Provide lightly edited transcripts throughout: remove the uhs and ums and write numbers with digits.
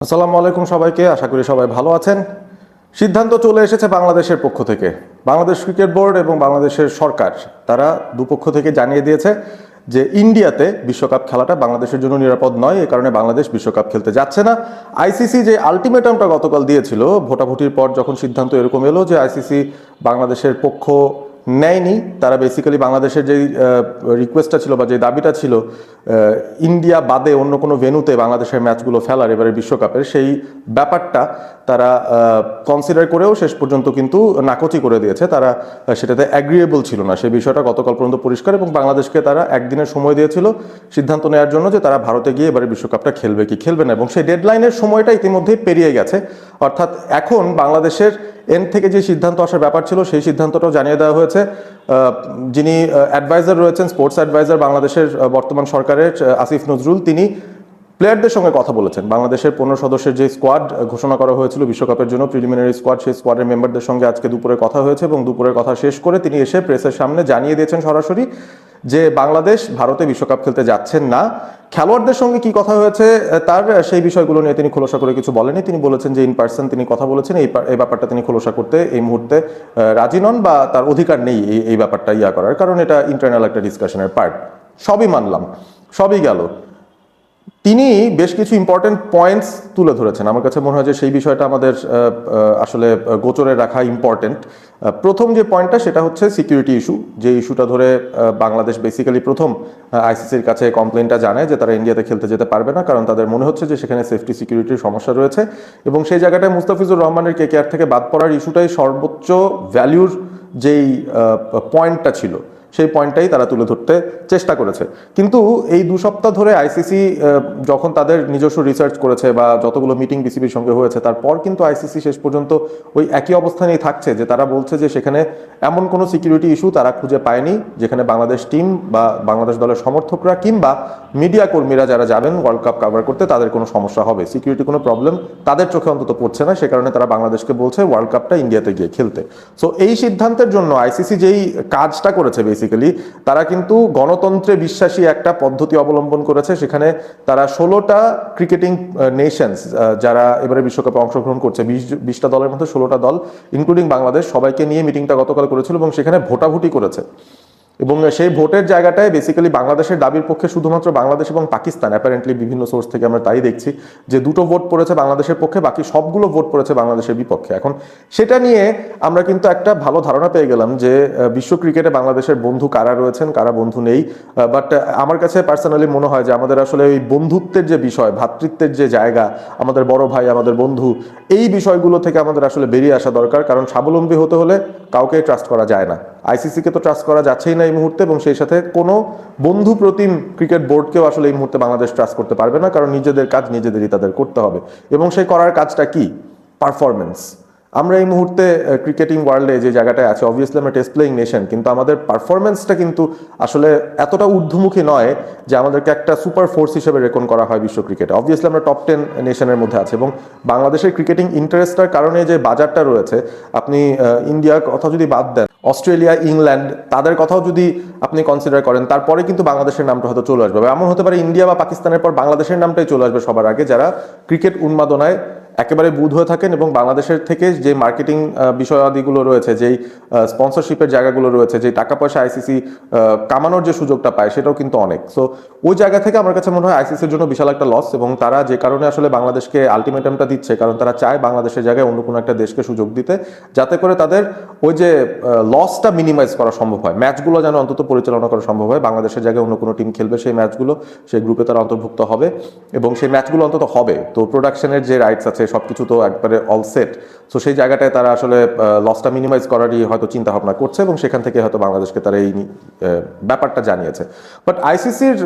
আসসালামু আলাইকুম সবাইকে, আশা করি সবাই ভালো আছেন। সিদ্ধান্ত চলে এসেছে বাংলাদেশের পক্ষ থেকে। বাংলাদেশ ক্রিকেট বোর্ড এবং বাংলাদেশের সরকার তারা দুপক্ষ থেকে জানিয়ে দিয়েছে যে ইন্ডিয়াতে বিশ্বকাপ খেলাটা বাংলাদেশের জন্য নিরাপদ নয়, এই কারণে বাংলাদেশ বিশ্বকাপ খেলতে যাচ্ছে না। আইসিসি যে আলটিমেটামটা গতকাল দিয়েছিল, ভোটাভুটির পর যখন সিদ্ধান্ত এরকম এলো যে আইসিসি বাংলাদেশের পক্ষ নেয়নি, তারা বেসিক্যালি বাংলাদেশের যে রিকোয়েস্টটা ছিল বা যে দাবিটা ছিল ইন্ডিয়া বাদে অন্য কোনো ভেন্যুতে বাংলাদেশের ম্যাচগুলো ফেলার এবারে বিশ্বকাপের, সেই ব্যাপারটা তারা কনসিডার করেও শেষ পর্যন্ত কিন্তু নাকচি করে দিয়েছে। তারা সেটাতে অ্যাগ্রিয়েবল ছিল না, সেই বিষয়টা গতকাল পর্যন্ত পরিষ্কার। এবং বাংলাদেশকে তারা একদিনের সময় দিয়েছিল সিদ্ধান্ত নেওয়ার জন্য যে তারা ভারতে গিয়ে এবারে বিশ্বকাপটা খেলবে কি খেলবে না, এবং সেই ডেডলাইনের সময়টা ইতিমধ্যেই পেরিয়ে গেছে। অর্থাৎ এখন বাংলাদেশের এন্ড থেকে যে সিদ্ধান্ত আসার ব্যাপার ছিল সেই সিদ্ধান্তটাও জানিয়ে দেওয়া হয়েছে। যিনি অ্যাডভাইজার রয়েছেন, স্পোর্টস অ্যাডভাইজার বাংলাদেশের বর্তমান সরকারের, আসিফ নজরুল, তিনি প্লেয়ারদের সঙ্গে কথা বলেছেন। বাংলাদেশের 15 সদস্যের যে স্কোয়াড ঘোষণা করা হয়েছিল বিশ্বকাপের জন্য, প্রিলিমিনারি স্কোয়াড, সেই স্কোয়াডের মেম্বারদের সঙ্গে আজকে দুপুরে কথা হয়েছে এবং দুপুরের কথা শেষ করে তিনি এসে প্রেসের সামনে জানিয়ে দিয়েছেন সরাসরি যে বাংলাদেশ ভারতে বিশ্বকাপ খেলতে যাচ্ছেন না। খেলোয়াড়দের সঙ্গে কি কথা হয়েছে তার সেই বিষয়গুলো নিয়ে তিনি খোলসা করে কিছু বলেনি। তিনি বলেছেন যে ইন পার্সন তিনি কথা বলেছেন, এই ব্যাপারটা তিনি খোলসা করতে এই মুহূর্তে রাজি নন বা তার অধিকার নেই এই ব্যাপারটা করার, কারণ এটা ইন্টারনাল একটা ডিসকাশনের পার্ট। সবই মানলাম, সবই গেল। তিনি বেশ কিছু ইম্পর্টেন্ট পয়েন্টস তুলে ধরেছেন। আমার কাছে মনে হয় যে সেই বিষয়টা আমাদের আসলে গোচরে রাখা ইম্পর্টেন্ট। প্রথম যে পয়েন্টটা সেটা হচ্ছে সিকিউরিটি ইস্যু, যে ইস্যুটা ধরে বাংলাদেশ বেসিক্যালি প্রথম আইসিসির কাছে কমপ্লেনটা জানায় যে তারা ইন্ডিয়াতে খেলতে যেতে পারবে না, কারণ তাদের মনে হচ্ছে যে সেখানে সেফটি সিকিউরিটির সমস্যা রয়েছে। এবং সেই জায়গাটায় মুস্তাফিজুর রহমানের কেকেআর থেকে বাদ পড়ার ইস্যুটাই সর্বোচ্চ ভ্যালুর যেই পয়েন্টটা ছিল, সেই পয়েন্টটাই তারা তুলে ধরতে চেষ্টা করেছে। কিন্তু এই 2 সপ্তাহ ধরে আইসিসি যখন তাদের নিজস্ব রিসার্চ করেছে বা যতগুলো মিটিং বিসিবির সঙ্গে হয়েছে, তারপর কিন্তু আইসিসি শেষ পর্যন্ত ওই একই অবস্থানেই থাকছে, যে তারা বলছে যে সেখানে এমন কোনো সিকিউরিটি ইস্যু তারা খুঁজে পায়নি যেখানে বাংলাদেশ টিম বা বাংলাদেশ দলের সমর্থকরা কিংবা মিডিয়া কর্মীরা যারা যাবেন ওয়ার্ল্ড কাপ কভার করতে তাদের কোনো সমস্যা হবে, সিকিউরিটি কোনো প্রবলেম তাদের চোখে অন্তত পড়ছে না। সে কারণে তারা বাংলাদেশকে বলছে ওয়ার্ল্ড কাপটা ইন্ডিয়াতে গিয়ে খেলতে। সো এই সিদ্ধান্তের জন্য আইসিসি যেই কাজটা করেছে, বেসিক্যালি তারা কিন্তু গণতন্ত্রে বিশ্বাসী একটা পদ্ধতি অবলম্বন করেছে। সেখানে তারা 16টা ক্রিকেটিং নেশনস যারা এবারে বিশ্বকাপে অংশগ্রহণ করছে, 20টা দলের মধ্যে 16টা দল ইনক্লুডিং বাংলাদেশ, সবাইকে নিয়ে মিটিংটা গতকাল করেছিল এবং সেখানে ভোটাভুটি করেছে। এবং সেই ভোটের জায়গাটায় বেসিক্যালি বাংলাদেশের দাবির পক্ষে শুধুমাত্র বাংলাদেশ এবং পাকিস্তান, অ্যাপারেন্টলি বিভিন্ন সোর্স থেকে আমরা তাই দেখছি যে 2টো ভোট পড়েছে বাংলাদেশের পক্ষে, বাকি সবগুলো ভোট পড়েছে বাংলাদেশের বিপক্ষে। এখন সেটা নিয়ে আমরা কিন্তু একটা ভালো ধারণা পেয়ে গেলাম যে বিশ্ব ক্রিকেটে বাংলাদেশের বন্ধু কারা রয়েছেন, কারা বন্ধু নেই। বাট আমার কাছে পার্সোনালি মনে হয় যে আমাদের আসলে ওই বন্ধুত্বের যে বিষয়, ভ্রাতৃত্বের যে জায়গা, আমাদের বড় ভাই, আমাদের বন্ধু, এই বিষয়গুলো থেকে আমাদের আসলে বেরিয়ে আসা দরকার। কারণ স্বাবলম্বী হতে হলে কাউকে ট্রাস্ট করা যায় না, আইসিসিকে তো ট্রাস্ট করা যাচ্ছেই না এই মুহূর্তে, এবং সেই সাথে কোনো বন্ধু প্রতিম ক্রিকেট বোর্ডকেও আসলে এই মুহূর্তে বাংলাদেশ ট্রাস্ট করতে পারবে না, কারণ নিজেদের কাজ নিজেদেরই তাদের করতে হবে। এবং সেই করার কাজটা কি? পারফরমেন্স। আমরা এই মুহূর্তে ক্রিকেটিং ওয়ার্ল্ডে যে জায়গাটায় আছে, অবভিয়াসলি আমরা টেস্ট প্লেইং নেশন, কিন্তু আমাদের পারফরমেন্সটা কিন্তু আসলে এতটা ঊর্ধ্বমুখী নয় যে আমাদেরকে একটা সুপার ফোর্স হিসেবে রেকন করা হয় বিশ্ব ক্রিকেটে। অবভিয়াসলি আমরা টপ 10 নেশনের মধ্যে আছি, এবং বাংলাদেশের ক্রিকেটিং ইন্টারেস্টটার কারণে যে বাজারটা রয়েছে, আপনি ইন্ডিয়ার কথা যদি বাদ দেন, অস্ট্রেলিয়া, ইংল্যান্ড, তাদের কথাও যদি আপনি কনসিডার করেন, তারপরে কিন্তু বাংলাদেশের নামটা হয়তো চলে আসবে। এমন হতে পারে ইন্ডিয়া বা পাকিস্তানের পর বাংলাদেশের নামটাই চলে আসবে সবার আগে, যারা ক্রিকেট উন্মাদনায় একেবারে বুঁদ হয়ে থাকেন এবং বাংলাদেশের থেকে যে মার্কেটিং বিষয়াদিগুলো রয়েছে, যেই স্পন্সরশিপের জায়গাগুলো রয়েছে, যে টাকা পয়সা আইসিসি কামানোর যে সুযোগটা পায়, সেটাও কিন্তু অনেক। সো ওই জায়গা থেকে আমার কাছে মনে হয় আইসিসির জন্য বিশাল একটা লস, এবং তারা যে কারণে আসলে বাংলাদেশকে আলটিমেটামটা দিচ্ছে, কারণ তারা চায় বাংলাদেশের জায়গায় অন্য কোনো একটা দেশকে সুযোগ দিতে, যাতে করে তাদের ওই যে লসটা মিনিমাইজ করা সম্ভব হয়, ম্যাচগুলো যেন অন্তত পরিচালনা করা সম্ভব হয়। বাংলাদেশের জায়গায় অন্য কোনো টিম খেলবে সেই ম্যাচগুলো, সেই গ্রুপে তারা অন্তর্ভুক্ত হবে এবং সেই ম্যাচগুলো অন্তত হবে। তো প্রোডাকশনের যে রাইটস আছে সবকিছু তো একবারে অল সেট। সো সেই জায়গাটায় তারা আসলে লসটা মিনিমাইজ করারই হয়তো চিন্তা ভাবনা করছে, এবং সেখান থেকে হয়তো বাংলাদেশকে তারা এই ব্যাপারটা জানিয়েছে। বাট আইসিসির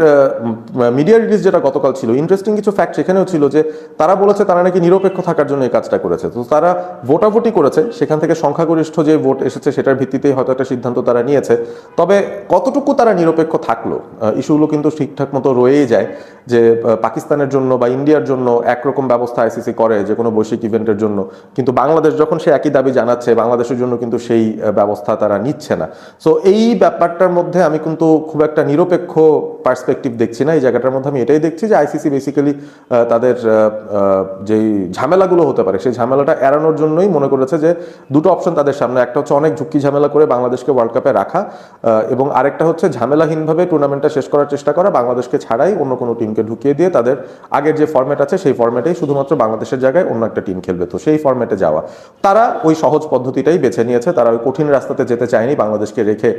মিডিয়া রিলিজ যেটা গতকাল ছিল, ইন্টারেস্টিং কিছু ফ্যাক্ট সেখানেও ছিল, যে তারা বলেছে তারা নাকি নিরপেক্ষ থাকার জন্য এই কাজটা করেছে। তো তারা ভোটাভুটি করেছে, সেখান থেকে সংখ্যাগরিষ্ঠ যে ভোট এসেছে সেটার ভিত্তিতেই হয়তো একটা সিদ্ধান্ত তারা নিয়েছে। তবে কতটুকু তারা নিরপেক্ষ থাকলো, ইস্যুগুলো কিন্তু ঠিকঠাক মতো রয়েই যায়, যে পাকিস্তানের জন্য বা ইন্ডিয়ার জন্য একরকম ব্যবস্থা আইসিসি করে, যে যে কোনো বৈশ্বিক ইভেন্টের জন্য, কিন্তু বাংলাদেশ যখন সে একই দাবি জানাচ্ছে, বাংলাদেশের জন্য কিন্তু সেই ব্যবস্থা তারা নিচ্ছে না। সো এই ব্যাপারটার মধ্যে আমি কিন্তু খুব একটা নিরপেক্ষ পার্সপেক্টিভ দেখছি না। এই জায়গাটার মধ্যে আমি এটাই দেখছি যে আইসিসি বেসিক্যালি তাদের যেই ঝামেলাগুলো হতে পারে সেই ঝামেলাটা এড়ানোর জন্যই মনে করেছে যে দুটো অপশন তাদের সামনে, একটা হচ্ছে অনেক ঝুঁকি ঝামেলা করে বাংলাদেশকে ওয়ার্ল্ড কাপে রাখা, এবং আরেকটা হচ্ছে ঝামেলাহীনভাবে টুর্নামেন্টটা শেষ করার চেষ্টা করা, বাংলাদেশকে ছাড়াই অন্য কোনো টিমকে ঢুকিয়ে দিয়ে তাদের আগের যে ফরম্যাট আছে সেই ফরম্যাটেই শুধুমাত্র বাংলাদেশের জায়গায় অন্য একটা টিম খেলবে, তো সেই ফরম্যাটে যাওয়া। তারা ওই সহজ পদ্ধতিটাই বেছে নিয়েছে, তারা ওই কঠিন রাস্তাতে যেতে চায়নি, বাংলাদেশকে রেখে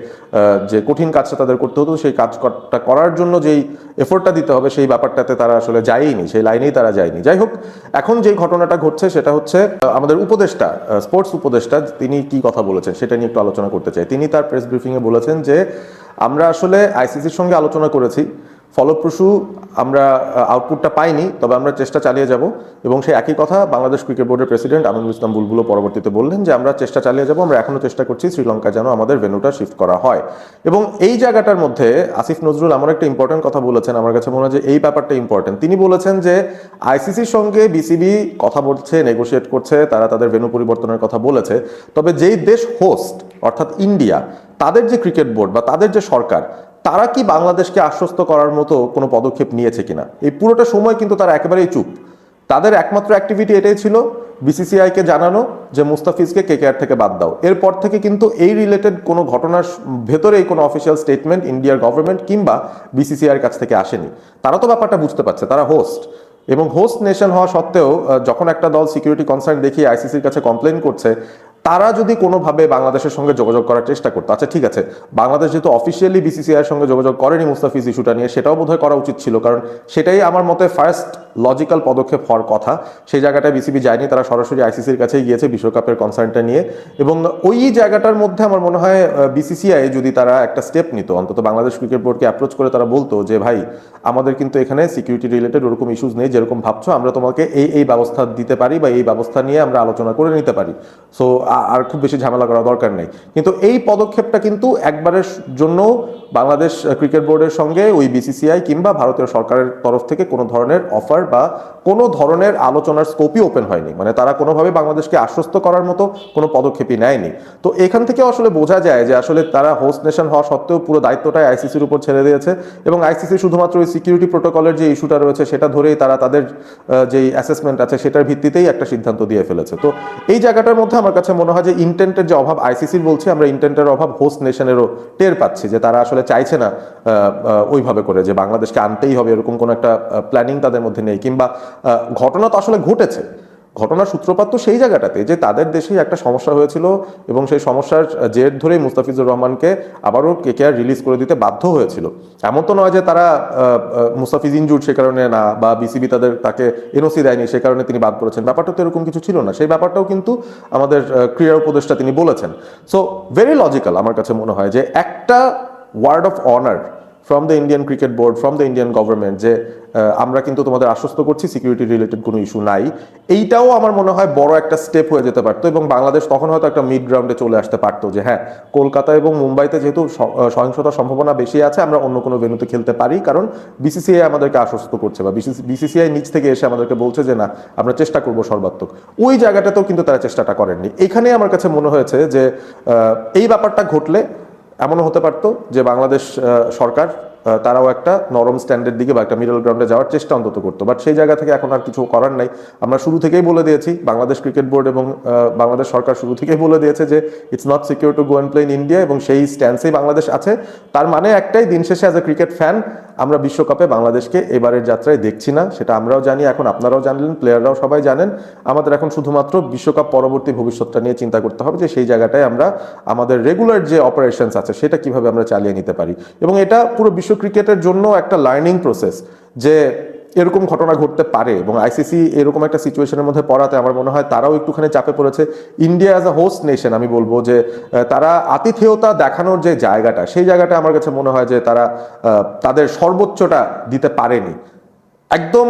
যে কঠিন কাজটা তাদের করতে হতো সেই কাজটা করার জন্য যেই এফোর্টটা দিতে হবে সেই ব্যাপারটাতে তারা আসলে যায়নি, সেই লাইনেই তারা যায়নি। যাই হোক, এখন যে ঘটনাটা ঘটছে সেটা হচ্ছে আমাদের উপদেষ্টা, স্পোর্টস উপদেষ্টা, তিনি কি কথা বলেছেন সেটা নিয়ে একটু আলোচনা করতে চাই। তিনি তার প্রেস ব্রিফিংয়ে বলেছেন যে আমরা আসলে আইসিসির সঙ্গে আলোচনা করেছি, ফলপ্রসূ আমরা আউটপুটটা পাইনি, তবে আমরা চেষ্টা চালিয়ে যাব। এবং সেই একই কথা বাংলাদেশ ক্রিকেট বোর্ডের প্রেসিডেন্ট আমিনুল ইসলাম বুলবুলও পরবর্তীতে বললেন যে আমরা চেষ্টা চালিয়ে যাব, আমরা এখনও চেষ্টা করছি শ্রীলঙ্কা যেন আমাদের ভেন্যুটা শিফট করা হয়। এবং এই জায়গাটার মধ্যে আসিফ নজরুল এমন একটা ইম্পর্টেন্ট কথা বলেছেন, আমার কাছে মনে হয় যে এই ব্যাপারটা ইম্পর্টেন্ট। তিনি বলেছেন যে আইসিসির সঙ্গে বিসিবি কথা বলছে, নেগোশিয়েট করছে, তারা তাদের ভেন্যু পরিবর্তনের কথা বলেছে, তবে যেই দেশ হোস্ট অর্থাৎ ইন্ডিয়া, তাদের যে ক্রিকেট বোর্ড বা তাদের যে সরকার, তারা কি বাংলাদেশকে আশ্বস্ত করার মতো কোনো পদক্ষেপ নিয়েছে কিনা, এই পুরোটা সময় কিন্তু তারা একেবারেই চুপ। তাদের একমাত্র অ্যাক্টিভিটি এটাই ছিল বিসিসিআইকে জানানো যে মুস্তাফিজকে কেকেআর থেকে বাদ দাও। এরপর থেকে কিন্তু এই রিলেটেড কোনো ঘটনার ভেতরে কোনো অফিসিয়াল স্টেটমেন্ট ইন্ডিয়ার গভর্নমেন্ট কিংবা বিসিসিআইয়ের কাছ থেকে আসেনি। তারা তো ব্যাপারটা বুঝতে পারছে, তারা হোস্ট, এবং হোস্ট নেশন হওয়া সত্ত্বেও যখন একটা দল সিকিউরিটি কনসার্ন দেখিয়ে আইসিসির কাছে কমপ্লেন করছে, তারা যদি কোনোভাবে বাংলাদেশের সঙ্গে যোগাযোগ করার চেষ্টা করতো, আচ্ছা ঠিক আছে, বাংলাদেশ যেহেতু অফিসিয়ালি বিসিসিআইয়ের সঙ্গে যোগাযোগ করেনি মুস্তাফিজ ইস্যুটা নিয়ে, সেটাও বোধহয় করা উচিত ছিল, কারণ সেটাই আমার মতে ফার্স্ট লজিক্যাল পদক্ষেপ হওয়ার কথা। সেই জায়গাটায় বিসিবি যায়নি, তারা সরাসরি আইসিসির কাছেই গিয়েছে বিশ্বকাপের কনসার্নটা নিয়ে। এবং ওই জায়গাটার মধ্যে আমার মনে হয় বিসিসিআই যদি তারা একটা স্টেপ নিত, অন্তত বাংলাদেশ ক্রিকেট বোর্ডকে অ্যাপ্রোচ করে তারা বলতো যে ভাই, আমাদের কিন্তু এখানে সিকিউরিটি রিলেটেড ওরকম ইস্যুস নেই যেরকম ভাবছো, আমরা তোমাকে এই ব্যবস্থা দিতে পারি বা এই ব্যবস্থা নিয়ে আমরা আলোচনা করে নিতে পারি, সো আর খুব বেশি ঝামেলা করা দরকার নেই। কিন্তু এই পদক্ষেপটা কিন্তু একবারের জন্য বাংলাদেশ ক্রিকেট বোর্ডের সঙ্গে ওই বিসিসিআই কিংবা ভারতীয় সরকারের তরফ থেকে কোনো ধরনের অফার বা কোনো ধরনের আলোচনার স্কোপই ওপেন হয়নি, মানে তারা কোনোভাবে বাংলাদেশকে আশ্বস্ত করার মতো কোনো পদক্ষেপই নেয়নি। তো এখান থেকে আসলে বোঝা যায় যে আসলে তারা হোস্ট নেশন হওয়া সত্ত্বেও পুরো দায়িত্বটাই আইসিসির উপর ছেড়ে দিয়েছে, এবং আইসিসি শুধুমাত্র ওই সিকিউরিটি প্রোটোকলের যে ইস্যুটা রয়েছে সেটা ধরেই তারা তাদের যেই অ্যাসেসমেন্ট আছে সেটার ভিত্তিতেই একটা সিদ্ধান্ত দিয়ে ফেলেছে। তো এই জায়গাটার মধ্যে আমার কাছে মনে হয় যে ইন্টেন্টের যে অভাব আইসিসির বলছি, আমরা ইন্টেন্টের অভাব হোস্ট নেশনেরও টের পাচ্ছি, যে তারা আসলে চাইছে না ওইভাবে করে যে বাংলাদেশকে আনতেই হবে এরকম কোনো একটা প্ল্যানিং তাদের মধ্যে নেই। কিংবা ঘটনা তো আসলে ঘটেছে, ঘটনার সূত্রপাত তো সেই জায়গাটাতে যে তাদের দেশেই একটা সমস্যা হয়েছিল এবং সেই সমস্যার জের ধরেই মুস্তাফিজুর রহমানকে আবারও কেকেআর রিলিজ করে দিতে বাধ্য হয়েছিল। এমন তো নয় যে তারা মুস্তাফিজ ইনজুর্ড সে কারণে না, বা বিসিবি তাকে এনওসি দেয়নি সে কারণে তিনি বাদ পড়েছেন, ব্যাপারটা তো এরকম কিছু ছিল না। সেই ব্যাপারটাও কিন্তু আমাদের ক্রীড়া উপদেষ্টা তিনি বলেছেন। সো ভেরি লজিক্যাল আমার কাছে মনে হয় যে একটা word of honour from the Indian cricket board, from the Indian government, যে আমরা কিন্তু তোমাদের আশ্বস্ত করছি সিকিউরিটি রিলেটেড কোনো ইস্যু নাই, এইটাও আমার মনে হয় বড় একটা স্টেপ হয়ে যেতে পারতো, এবং বাংলাদেশ তখন হয়তো একটা মিড গ্রাউন্ডে চলে আসতে পারতো যে হ্যাঁ, কলকাতা এবং মুম্বাইতে যেহেতু সহিংসতার সম্ভাবনা বেশি আছে, আমরা অন্য কোনো ভেন্যুতে খেলতে পারি, কারণ বিসিসিআই আমাদেরকে আশ্বস্ত করছে বা বিসিসিআই নিচ থেকে এসে আমাদেরকে বলছে যে না, আমরা চেষ্টা করবো সর্বাত্মক। ওই জায়গাটাতেও কিন্তু তারা চেষ্টাটা করেননি। এখানেই আমার কাছে মনে হয়েছে যে এই ব্যাপারটা ঘটলে এমনও হতে পারতো যে বাংলাদেশ সরকার তারাও একটা নরম স্ট্যান্ডের দিকে বা একটা মিডল গ্রাউন্ডে যাওয়ার চেষ্টা অন্তত করতো, বাট সেই জায়গা থেকে এখন আর কিছু করার নাই। আমরা শুরু থেকেই বলে দিয়েছি, বাংলাদেশ ক্রিকেট বোর্ড এবং বাংলাদেশ সরকার শুরু থেকেই বলে দিয়েছে যে it's not secure to go and play in India, এবং সেই স্ট্যান্সেই বাংলাদেশ আছে। তার মানে একটাই, দিন শেষে অ্যাজ এ ক্রিকেট ফ্যান আমরা বিশ্বকাপে বাংলাদেশকে এবারের যাত্রায় দেখছি না, সেটা আমরাও জানি, এখন আপনারাও জানলেন, প্লেয়াররাও সবাই জানেন। আমাদের এখন শুধুমাত্র বিশ্বকাপ পরবর্তী ভবিষ্যৎটা নিয়ে চিন্তা করতে হবে যে সেই জায়গাটায় আমরা আমাদের রেগুলার যে অপারেশনস আছে সেটা কিভাবে আমরা চালিয়ে নিতে পারি। এবং এটা পুরো বিশ্ব ক্রিকেটের জন্য একটা লার্নিং প্রসেস যে এরকম ঘটনা ঘটতে পারে, এবং আইসিসি এরকম একটা সিচুয়েশনের মধ্যে পড়াতে আমার মনে হয় তারাও একটুখানি চাপে পড়েছে। India as a host nation আমি বলবো যে তারা আতিথেয়তা দেখানোর যে জায়গাটা, সেই জায়গাটা আমার কাছে মনে হয় যে তারা তাদের সর্বোচ্চটা দিতে পারেনি। একদম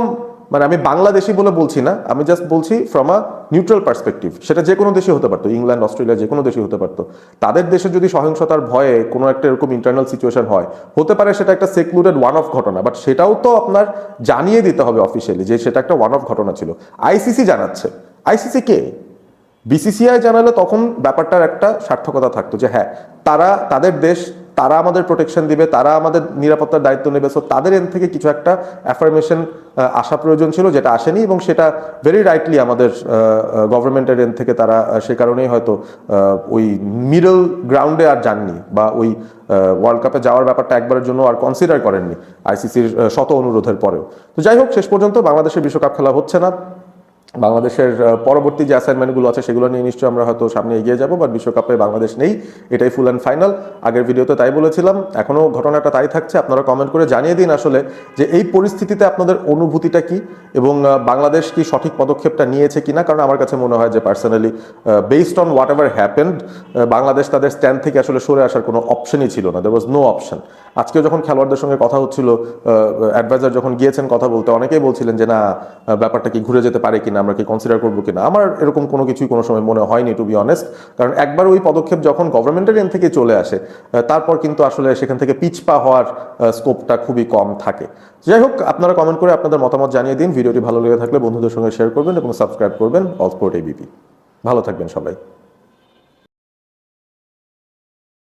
মানে আমি বাংলাদেশি বলে বলছি না, আমি জাস্ট বলছি ফ্রম আ নিউট্রাল পার্সপেক্টিভ, সেটা যে কোনো দেশই হতে পারতো, ইংল্যান্ড অস্ট্রেলিয়া যে কোনো দেশই হতে পারতো। তাদের দেশে যদি সহিংসতার ভয়ে কোনো একটা এরকম ইন্টারনাল সিচুয়েশন হয়, হতে পারে সেটা একটা সেক্লুডেড ওয়ান অফ ঘটনা, বাট সেটাও তো আপনার জানিয়ে দিতে হবে অফিসিয়ালি যে সেটা একটা ওয়ান অফ ঘটনা ছিল। আইসিসি জানাচ্ছে, আইসিসি কে? বিসিসিআই জানালে তখন ব্যাপারটার একটা সার্থকতা থাকতো যে হ্যাঁ তারা তাদের দেশ, তারা আমাদের প্রোটেকশন দিবে, তারা আমাদের নিরাপত্তার দায়িত্ব নেবে, সো তাদের এন থেকে কিছু একটা অ্যাফার্মেশন আসা প্রয়োজন ছিল, যেটা আসেনি এবং সেটা ভেরি রাইটলি আমাদের গভর্নমেন্টের এন থেকে তারা সে কারণেই হয়তো ওই মিডল গ্রাউন্ডে আর যাননি, বা ওই ওয়ার্ল্ড কাপে যাওয়ার ব্যাপারটা একবারের জন্য আর কনসিডার করেননি আইসিসির শত অনুরোধের পরেও। তো যাই হোক, শেষ পর্যন্ত বাংলাদেশের বিশ্বকাপ খেলা হচ্ছে না। বাংলাদেশের পরবর্তী যে অ্যাসাইনমেন্টগুলো আছে সেগুলো নিয়ে নিশ্চয়ই আমরা হয়তো সামনে এগিয়ে যাব, বাট বিশ্বকাপে বাংলাদেশ নেই, এটাই ফুল অ্যান্ড ফাইনাল। আগের ভিডিওতে তাই বলেছিলাম, এখনও ঘটনাটা তাই থাকছে। আপনারা কমেন্ট করে জানিয়ে দিন আসলে যে এই পরিস্থিতিতে আপনাদের অনুভূতিটা কি, এবং বাংলাদেশ কি সঠিক পদক্ষেপটা নিয়েছে কিনা। কারণ আমার কাছে মনে হয় যে personally based on what ever happened, Bangladesh তাদের স্ট্যান্ড থেকে আসলে সরে আসার কোনো অপশনই ছিল না, দেয়ার ওয়াজ নো অপশন। আজকেও যখন খেলোয়াড়দের সঙ্গে কথা হচ্ছিল, অ্যাডভাইজার যখন গিয়েছেন কথা বলতে, অনেকেই বলছিলেন যে না ব্যাপারটা কি ঘুরে যেতে পারে কিনা, আমরা কি কনসিডার করবো কিনা। আমার এরকম কোনো কিছুই কোনো সময় মনে হয়নি, টু বি অনেস্ট। কারণ একবার ওই পদক্ষেপ যখন গভর্নমেন্টের এন থেকে চলে আসে, তারপর কিন্তু আসলে সেখান থেকে পিছপা হওয়ার স্কোপটা খুবই কম থাকে। যাই হোক, আপনারা কমেন্ট করে আপনাদের মতামত জানিয়ে দিন। ভিডিওটি ভালো লেগে থাকলে বন্ধুদের সঙ্গে শেয়ার করবেন এবং সাবস্ক্রাইব করবেন অল স্পোর্ট এবিপি। ভালো থাকবেন সবাই।